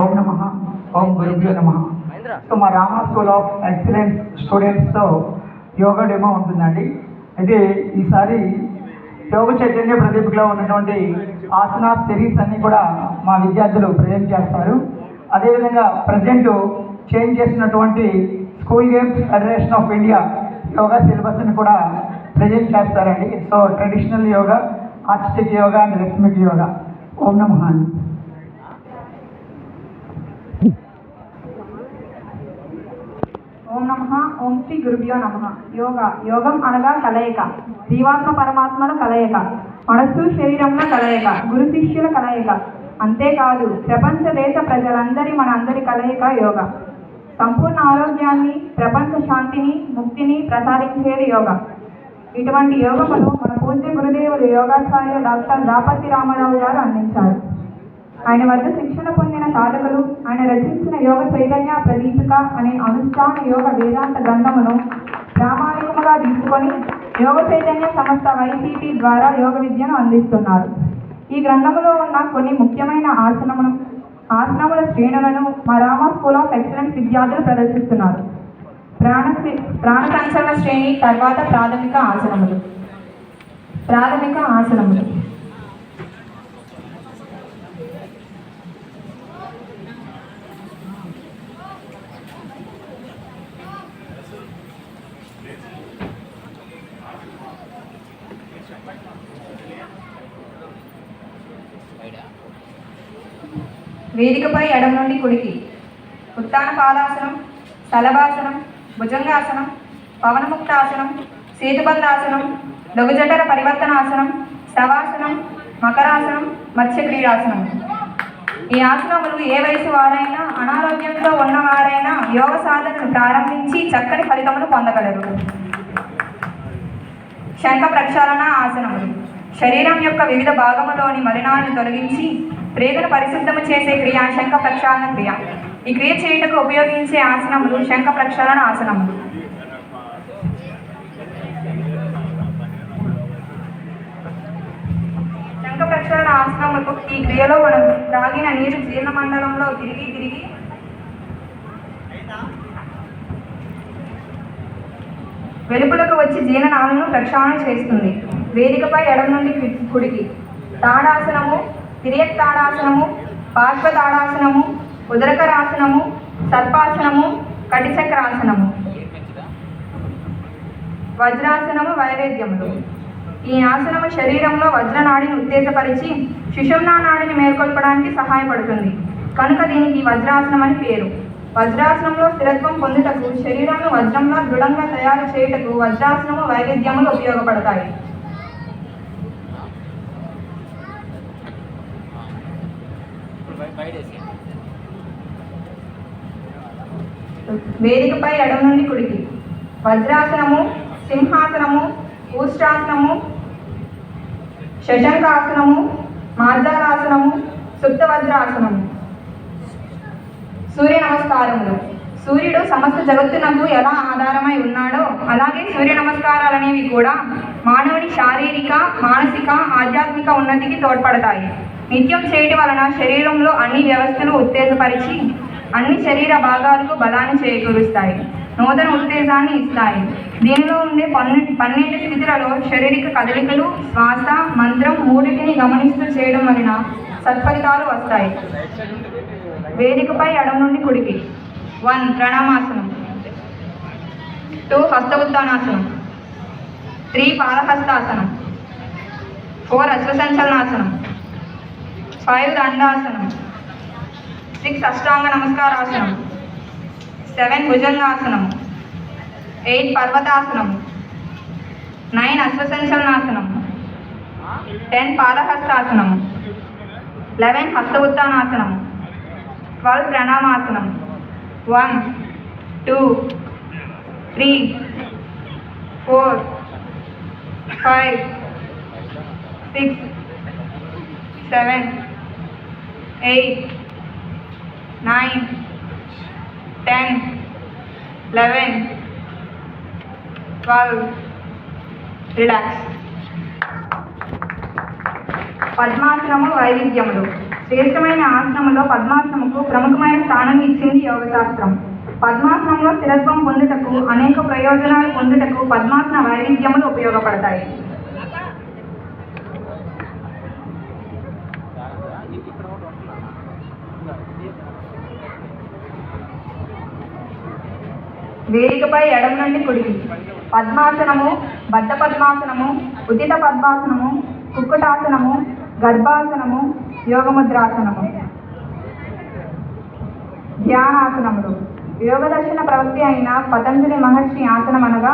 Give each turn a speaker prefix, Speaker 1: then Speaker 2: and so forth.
Speaker 1: ఓం నమః ఓం గురుభ్యో నమః. సో మా రామ స్కూల్ ఆఫ్ ఎక్సలెన్స్ స్టూడెంట్స్తో యోగా డెమో ఉంటుందండి. అయితే ఈసారి యోగ చైతన్య ప్రదీప్లో ఉన్నటువంటి ఆసనా సిరీస్ అన్నీ కూడా మా విద్యార్థులు ప్రజెంట్ చేస్తారు. అదేవిధంగా ప్రజెంట్ చేంజ్ చేసినటువంటి school games federation of India yoga సిలబస్ని కూడా ప్రజెంట్ చేస్తారండి. So traditional yoga, artistic yoga and rhythmic yoga. ఓం నమః.
Speaker 2: ఓం నమః. ఓం శ్రీ గురుభ్యో నమః. యోగం అనగా కలయిక, జీవాత్మ పరమాత్మల కలయిక, మనస్సు శరీరంలో కలయిక, గురు శిష్యుల కలయిక. అంతేకాదు ప్రపంచ దేశ ప్రజలందరి మనందరి కలయిక యోగా. సంపూర్ణ ఆరోగ్యాన్ని, ప్రపంచ శాంతిని, ముక్తిని ప్రసాదించేది యోగా. ఇటువంటి యోగమును మన పూజ్య గురుదేవులు యోగాచార్య డాక్టర్ దాపర్తి రామారావు గారు అందించారు. ఆయన వద్ద శిక్షణ పొందిన సాధకులు ఆయన రచించిన యోగ చైతన్య ప్రదీపిక అనే అనుష్ఠాన యోగ వేదాంత గ్రంథమును ప్రామాణికముగా తీసుకొని యోగ చైతన్య సంస్థ వైసీపీ ద్వారా యోగ విద్యను అందిస్తున్నారు. ఈ గ్రంథములో ఉన్న కొన్ని ముఖ్యమైన ఆసనముల శ్రేణులను మా రామ స్కూల్ ఆఫ్ ఎక్సలెన్స్ విద్యార్థులు ప్రదర్శిస్తున్నారు. ప్రాణ సంచలన శ్రేణి, తర్వాత ప్రాథమిక ఆసనములు. వేదికపై ఎడమ నుండి కుడికి ఉత్తాన పాదాసనం, స్థలభాసనం, భుజంగాసనం, పవనముక్తాసనం, సేతుబంధాసనం, లఘుజఠర పరివర్తనాసనం, శవాసనం, మకరాసనం, మత్స్యక్రీడాసనం. ఈ ఆసనములు ఏ వయసు వారైనా, అనారోగ్యంతో ఉన్నవారైనా యోగ సాధనను ప్రారంభించి చక్కని ఫలితములు పొందగలరు. శంఖ ప్రక్షాళన ఆసనములు. శరీరం యొక్క వివిధ భాగములోని మలినాలను తొలగించి ప్రేగును పరిశుద్ధము చేసే క్రియ శంఖ ప్రక్షాళన క్రియ. ఈ క్రియ చేయుటకు ఉపయోగించే ఆసనములు శంఖ ప్రక్షాళన ఆసనములు. శంఖ ప్రక్షాళన ఆసనములకు ఈ క్రియలో మనం త్రాగిన నీరు జీర్ణమండలంలో తిరిగి వెలుపులకు వచ్చి జీర్ణనాళాలను ప్రక్షాళన చేస్తుంది. వేదికపై ఎడమ నుండి కుడికి తాడాసనము, తిరియక్ తాడాసనము, పార్శ్వ తాడాసనము, ఉదరకరాసనము, సర్పాసనము, కటిచక్రాసనము. వజ్రాసనము, వైవేద్యములు. ఈ ఆసనము శరీరంలో వజ్రనాడిని ఉత్తేజపరిచి సుషుమ్నా నాడిని మేల్కొల్పడానికి సహాయపడుతుంది. కనుక దీనికి వజ్రాసనం అని పేరు. వజ్రాసనంలో స్థిరత్వం పొందుటకు, శరీరాన్ని వజ్రంలో దృఢంగా తయారు చేయుటకు వజ్రాసనము, వైవేద్యములు ఉపయోగపడతాయి. వేదికపై ఎడమ నుండి కుడికి వజ్రాసనము, సింహాసనము, ఊష్ట్రాసనము, శశంకాసనము, మార్జాలాసనము, సుప్త వజ్రాసనము. సూర్య నమస్కారములు. సూర్యుడు సమస్త జగత్తునకు ఎలా ఆధారమై ఉన్నాడో అలాగే సూర్య నమస్కారాలు అనేవి కూడా మానవుని శారీరక, మానసిక, ఆధ్యాత్మిక ఉన్నతికి తోడ్పడతాయి. నిత్యం చేయడం వలన శరీరంలో అన్ని వ్యవస్థలు ఉత్తేజపరిచి అన్ని శరీర భాగాలకు బలాన్ని చేకూరుస్తాయి, నూతన ఉత్తేజాన్ని ఇస్తాయి. దీనిలో ఉండే 12 స్థితులలో శారీరక కదలికలు, శ్వాస, మంత్రం మూడింటిని గమనిస్తూ చేయడం వలన సత్ఫలితాలు వస్తాయి. వేదికపై ఎడమ నుండి కుడికి 1 ప్రణామాసనం, 2 హస్త ఉత్తానాసనం, 3 పాదహస్తాసనం, 4 అశ్వసంచలనాసనం, 5 దండాసనం, 6 అష్టాంగ నమస్కారాసనం, 7 భుజంగాసనం, 8 పర్వతాసనం, 9 అశ్వసంచలనాసనం, 10 పాదహస్తాసనం, 11 హస్త ఉత్తానాసనం, 12 ప్రణామాసనం. 1 2 3 4 5 6 7 8 9 10 11 12. రిలాక్స్. పద్మాసనము, వైవిధ్యములు. శ్రేష్టమైన ఆసనములో పద్మాసనముకు ప్రముఖమైన స్థానం ఇచ్చింది యోగశాస్త్రం. పద్మాసనంలో స్థిరత్వం పొందుటకు, అనేక ప్రయోజనాలు పొందుటకు పద్మాసన వైవిధ్యములు ఉపయోగపడతాయి. వేదికపై ఎడమ నుండి కుడికి పద్మాసనము, బద్ధ పద్మాసనము, ఉచిత పద్మాసనము, కుక్కుటాసనము, గర్భాసనము, యోగముద్రాసనము. ధ్యానాసనములు. యోగదర్శన ప్రవక్తి అయిన పతంజలి మహర్షి ఆసనం అనగా